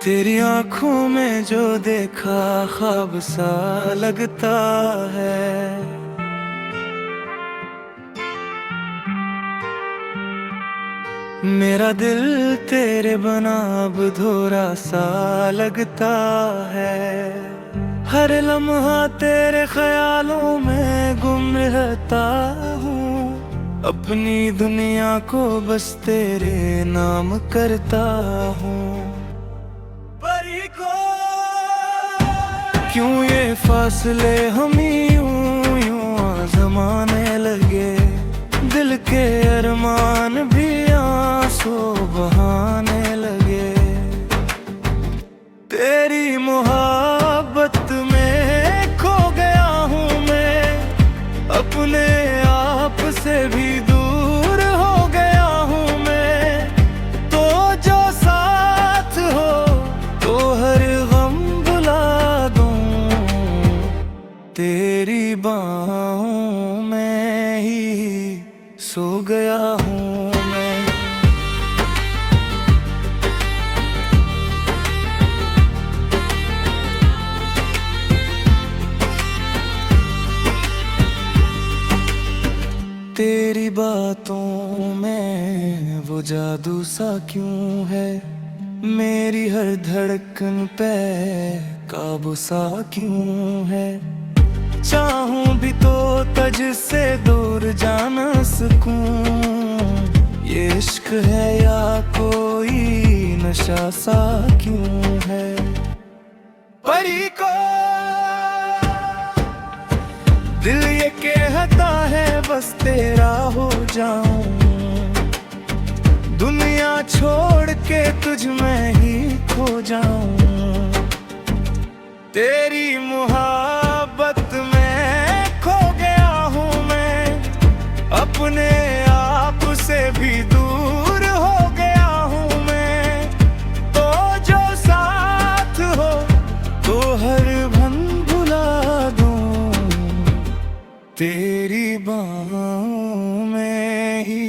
तेरी आंखों में जो देखा ख्वाब सा लगता है। मेरा दिल तेरे बना अब धोरा सा लगता है। हर लम्हा तेरे ख्यालों में गुम रहता हूँ। अपनी दुनिया को बस तेरे नाम करता हूँ। क्यों ये फासले हम यूं यूं आजमाने लगे। दिल के अरमान भी आंसू बहाने लगे। तेरी मोहब्बत में खो गया हूँ मैं। अपने आप से भी दूर हो गया हूँ मैं। तो जो साथ हो तो हर गम भुला दूं। तेरी बाहों में ही सो गया हूँ मैं। तेरी बातों में वो जादू सा क्यों है। मेरी हर धड़कन पे काबू सा क्यों है। चाहूं भी तो तुझसे दूर जा ना सकूं। ये इश्क है या कोई नशा सा क्यों है। परी को दिल ये कहता है बस तेरा हो जाऊं। दुनिया छोड़ के तुझ में ही खो जाऊं। तेरी मोहब्बत में खो गया हूँ मैं। अपने आप से भी दूर हो गया हूँ मैं। तो जो साथ हो तो हर भन भुला दूं। तेरी बाहों में ही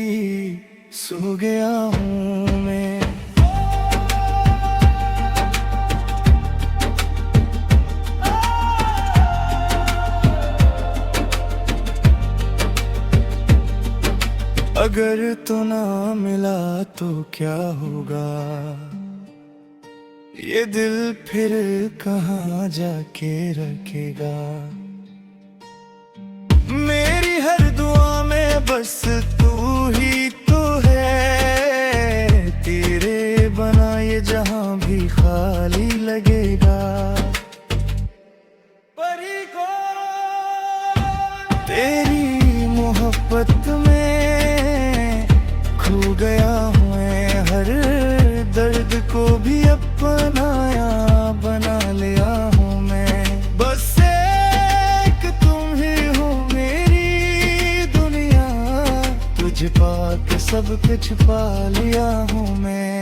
सो गया हूँ मैं। अगर तो ना मिला तो क्या होगा। ये दिल फिर कहाँ जाके रखेगा। मेरी हर दुआ में बस तू ही तो है। तेरे बना ये जहां भी खाली लगेगा। परी को तेरी मोहब्बत में खो गया हूँ मैं। हर दर्द को भी अपनाया बना लिया हूँ मैं। बस एक तुम ही हो मेरी दुनिया। तुझ पा के सब कुछ पा लिया हूँ मैं।